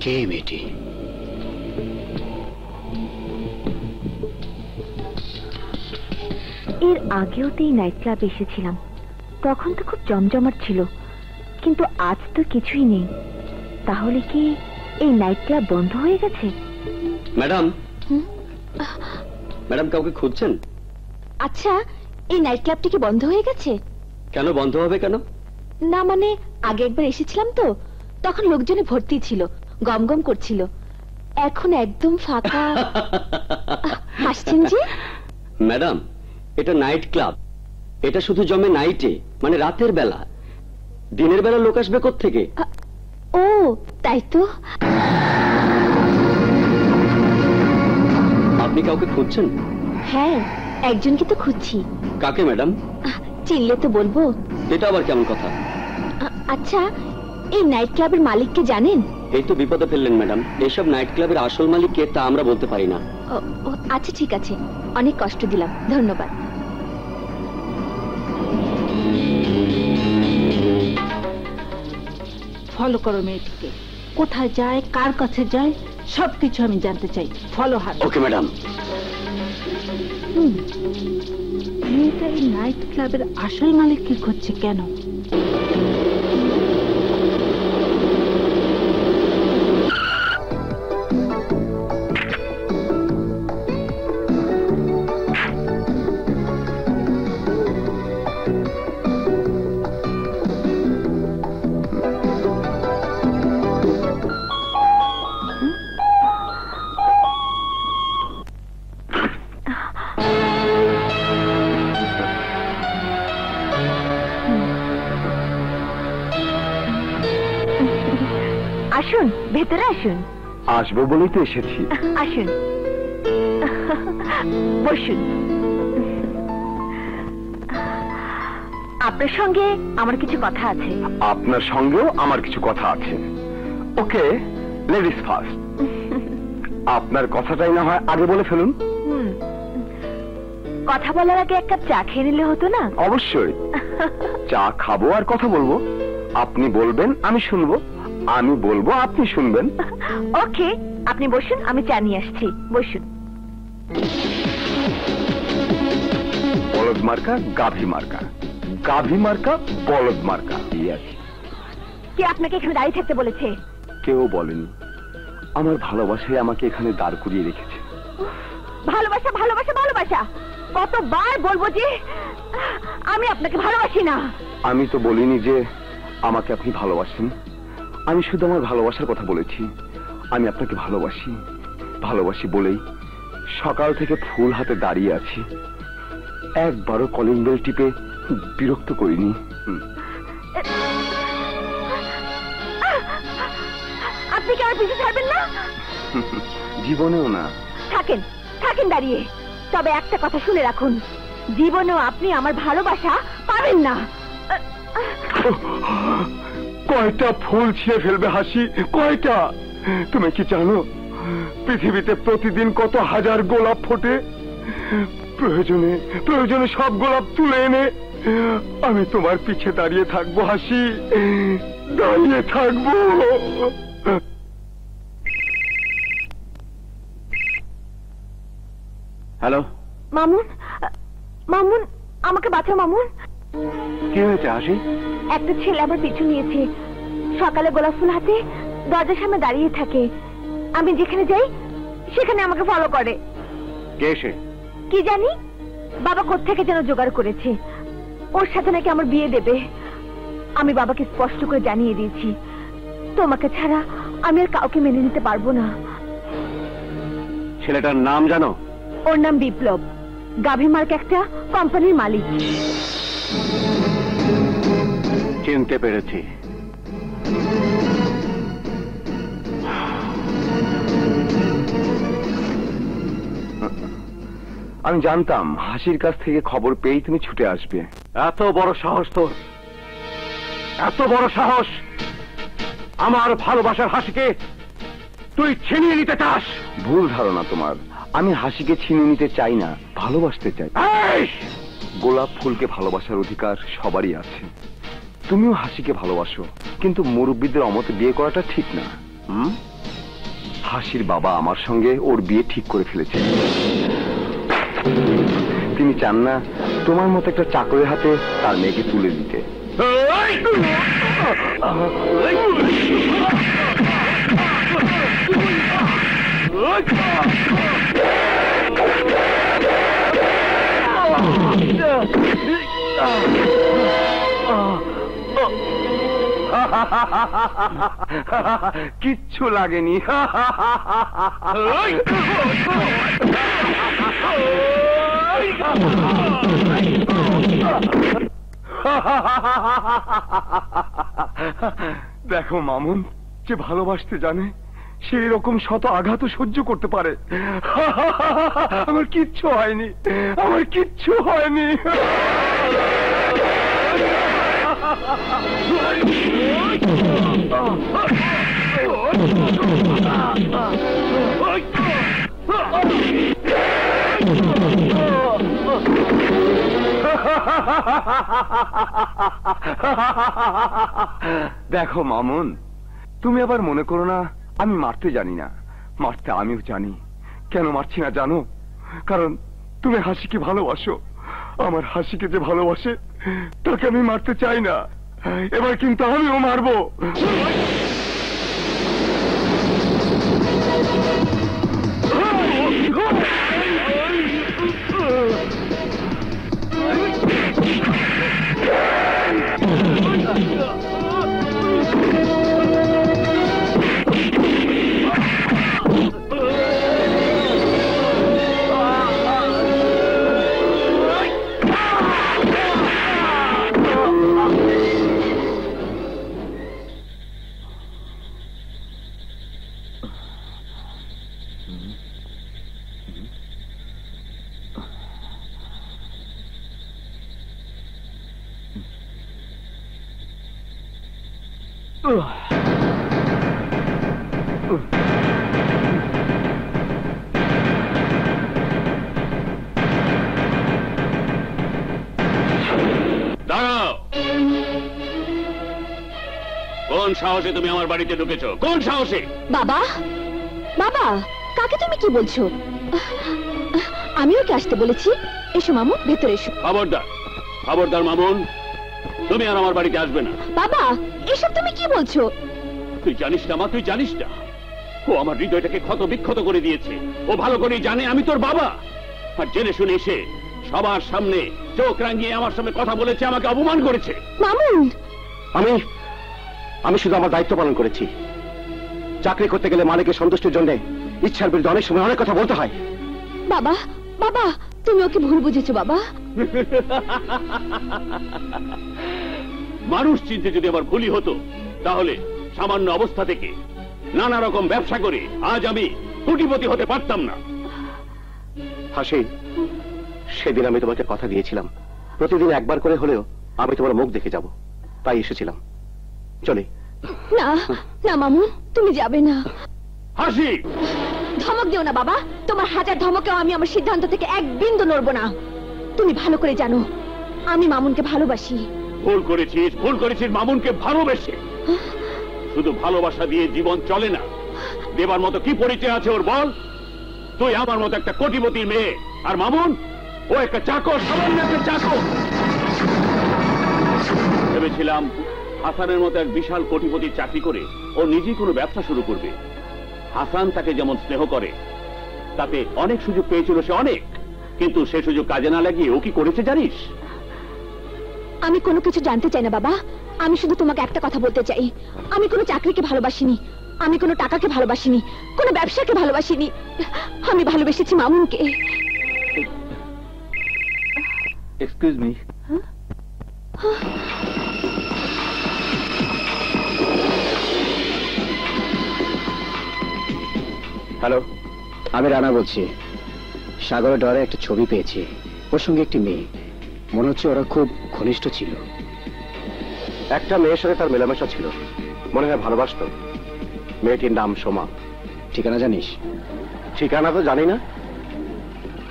কে মেয়েটি? এর আগেও তো এই নাইট ক্লাব এসেছিলাম, তখন তো খুব জমজমাট ছিল, কিন্তু আজ তো কিছুই নেই। তাহলে কি এই নাইট ক্লাব বন্ধ হয়ে গেছে? ম্যাডাম, ম্যাডাম কাউকে খুঁজছেন? আচ্ছা, এই নাইট ক্লাবটি কি বন্ধ হয়ে গেছে? কেন বন্ধ হবে কেন? না মানে আগে একবার এসেছিলাম তো, তখন লোকজনে ভর্তি ছিল, গমগম করছিল। এখন একদম ফাঁকা। হাসছেন যে? ম্যাডাম, এটা নাইট ক্লাব, এটা শুধু জমে নাইটে, মানে রাতের বেলা। দিনের বেলা লোক আসবে কোত্থেকে? ও তাই তো। আপনি কাউকে খুঁজছেন? হ্যাঁ, একজনকে তো খুঁজছি। কাকে ম্যাডাম? চিনলে তো বলবো। এটা আবার কেমন কথা? আচ্ছা, এই নাইট ক্লাবের মালিককে জানেন? এই তো বিপদে ফেললেন ম্যাডাম। এইসব নাইট ক্লাবের আসল মালিক কে তা আমরা বলতে পারি না। আচ্ছা ঠিক আছে, অনেক কষ্ট দিলাম, ধন্যবাদ। ফলো করো মেয়েটিকে, কোথায় যায়, কার কাছে যায়, সবকিছু আমি জানতে চাই। Follow her. Okay madam. মেয়েটা এই নাইট ক্লাবের আসল মালিককে খুঁজছে কেন? আসুন, ভেতরে আসুন। আসবো বলেই তো এসেছি। আসুন, বসুন। আপনার সঙ্গে আমার কিছু কথা আছে। আপনার সঙ্গেও আমার কিছু কথা আছে। ওকে, লেডিস ফার্স্ট। আপনার কথাটাই না হয় আগে বলে ফেলুন। কথা বলার আগে এক কাপ চা খেয়ে নিলে হতো না? অবশ্যই, চা খাবো আর কথা বলবো। আপনি বলবেন আমি শুনবো, আমি বলবো আপনি শুনবেন। ওকে, আপনি বসুন, আমি চা নিয়ে আসছি। বসুন। বলদ মার্কা গাভী মার্কা, গাভী মার্কা বলদ মার্কা। কে আপনাকে এখানে দাঁড়িয়ে থাকতে বলেছে? কেউ বলেনি, আমার ভালোবাসায় আমাকে এখানে দাঁড় করিয়ে রেখেছে। ভালোবাসা ভালোবাসা ভালোবাসা, কতবার বলবো যে আমি আপনাকে ভালোবাসি না। আমি তো বলিনি যে আমাকে আপনি ভালোবাসেন, আমি শুধু আমার ভালোবাসার কথা বলেছি। আমি আপনাকে ভালোবাসি, ভালোবাসি বলেই সকাল থেকে ফুল হাতে দাঁড়িয়ে আছি। একবারও কলিং বেল টিপে বিরক্ত করিনি। আপনি কি আমার পিছু ছাড়বেন না? জীবনেও না। থাকেন, থাকেন দাঁড়িয়ে। তবে একটা কথা শুনে রাখুন, জীবনেও আপনি আমার ভালোবাসা পাবেন না। কয়টা ফুল ছিঁড়ে ফেলবে হাসি, কয়টা? তুমি কি জানো পৃথিবীতে প্রতিদিন কত হাজার গোলাপ ফোটে? প্রয়োজনে প্রয়োজনে সব গোলাপ তুলে এনে আমি তোমার পিছে দাঁড়িয়ে থাকবো হাসি, দাঁড়িয়ে থাকবো। হ্যালো মামুন, মামুন আমাকে বাঁচাও মামুন। কি হয়েছে হাসি? একটা ছেলে আমার পিছু নিয়েছে, সকালে গোলাপ ফুল হাতে দরজার সামনে দাঁড়িয়ে থাকে। আমি যেখানে যাই সেখানে আমাকে ফলো করে। কে সে? কি জানি, বাবা কোত্থেকে যেন জোগাড় করেছে। ওর সাথে নাকি আমার বিয়ে দেবে। আমি বাবাকে স্পষ্ট করে জানিয়ে দিয়েছি, তোমাকে ছাড়া আমি আর কাউকে মেনে নিতে পারবো না। ছেলেটার নাম জানো? ওর নাম বিপ্লব, গাভী মার্ক একটা কোম্পানির মালিক। চিনতে পেরেছি। আমি জানতাম হাসির কাছ থেকে খবর পেয়েই তুমি ছুটে আসবে। এত বড় সাহস তোর, এত বড় সাহস! আমার ভালোবাসার হাসিকে তুই ছিনিয়ে নিতে চাস? ভুল ধারণা তোমার। আমি হাসিকে ছিনিয়ে নিতে চাই না, ভালোবাসতে চাই। গোলাপ ফুলকে ভালোবাসার অধিকার সবারই আছে। তুমিও হাসিকে ভালোবাসো, কিন্তু মুরব্বীদের অমতে বিয়ে করাটা ঠিক না। হাসির বাবা আমার সঙ্গে ওর বিয়ে ঠিক করে ফেলেছে। তিনি চান না তোমার মতো একটা চাকরের হাতে তার মেয়েকে তুলে দিতে। কিচ্ছু লাগেনি। দেখো মামুন যে ভালোবাসতে জানে সেই রকম শত আঘাতও সহ্য করতে পারে। আমার কিচ্ছু হয়নি, আমার কিচ্ছু হয়নি। দেখো মামুন, তুমি আবার মনে করো না আমি মারতে জানি না। মারতে আমিও জানি। কেন মারছি না জানো? কারণ তুমি হাসিকে ভালোবাসো। আমার হাসিকে যে ভালোবাসে তাকে আমি মারতে চাই না। এবার কিন্তু আমিও মারবো। কোন সাহসে তুমি আমার বাড়িতে ঢুকেছো? কোন সাহসে? বাবা, বাবা, কাকে তুমি কি বলছো? আমিও কি আসতে বলেছি? এসো মামুন, ভেতরে এসো। খবরদার, খবরদার মামুন, তুমি আর আমার বাড়িতে আসবে না। বাবা, এসব তুমি কি বলছো? তুই জানিস না মা, তুই জানিস না ও আমার হৃদয়টাকে ক্ষত বিক্ষত করে দিয়েছে। ও ভালো করেই জানে আমি তোর বাবা। আর জেনে শুনে এসে সবার সামনে চোখ রাঙিয়ে আমার সামনে কথা বলেছে, আমাকে অপমান করেছে। মামুন, আমি শুধু আমার দায়িত্ব পালন করেছি। চাকরি করতে গেলে মালিকের সন্তুষ্টির জন্য ইচ্ছার বিরুদ্ধে অনেক সময় অনেক কথা বলতে হয়। বাবা, বাবা, তুমি ওকে ভুল বুঝেছো বাবা। মানুষ চিনতে যদি আমার ভুলই হতো তাহলে সামান্য অবস্থা থেকে নানা রকম ব্যবসা করে আজ আমি কোটিপতি হতে পারতাম না। হাসি, সেদিন আমি তোমাকে কথা দিয়েছিলাম প্রতিদিন একবার করে হলেও আমি তোমার মুখ দেখে যাব, তাই এসেছিলাম। চলে না না মামুন, তুমি যাবে না। হাসি, ধমক দিও না বাবা। তোমার হাজার ধমকেও আমি আমার সিদ্ধান্ত থেকে এক বিন্দু নড়বো না। তুমি ভালো করে জানো আমি মামুনকে ভালোবাসি। ভুল করেছিস মামুনকে ভালোবেসে। শুধু ভালোবাসা দিয়ে জীবন চলে না। দেবার মতো কি পরিচয় আছে ওর বল? তুই আমার মতো একটা কোটিপতির মেয়ে, আর মামুন ও একটা চাকর, সামান্য একটা চাকর। ভেবেছিলাম হাসানের মতো এক বিশাল কোটিপতির চাকরি করে ও নিজেই কোনো ব্যবসা শুরু করবে। হাসান তাকে যেমন স্নেহ করে তাতে অনেক সুযোগ পেয়েছিল সে, অনেক। কিন্তু সে সুযোগ কাজে না লাগিয়ে ও কি করেছে জানিস? আমি কোনো কিছু জানতে চাই না বাবা। আমি শুধু তোমাকে একটা কথা বলতে চাই, আমি কোনো চাকরিকে ভালোবাসিনি, আমি কোনো টাকাকে ভালোবাসিনি, কোনো ব্যবসাকে ভালোবাসিনি। আমি ভালোবেসেছি মামুনকে। Excuse me. হ্যালো, আমি রানা বলছি। সাগরের ডরে একটা ছবি পেয়েছি, ওর সঙ্গে একটি মেয়ে। মনে হচ্ছে ওরা খুব ঘনিষ্ঠ ছিল। একটা মেয়ের সাথে তার মেলামেশা ছিল, মনে হয় ভালোবাসতো। মেয়েটির নাম সোমা। ঠিকানা জানিস? ঠিকানা তো জানি না,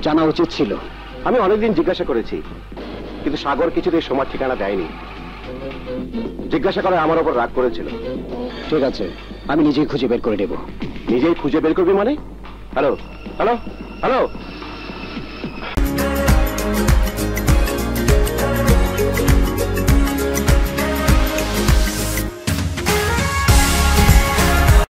জানা উচিত ছিল। আমি অনেকদিন জিজ্ঞাসা করেছি, কিন্তু সাগর কিছুতেই সোমার ঠিকানা দেয়নি। জিজ্ঞাসা করে আমার ওপর রাগ করেছিল। ঠিক আছে, আমি নিজেই খুঁজে বের করে দেব। নিজেই খুঁজে বের করবি মানে? Hello hello hello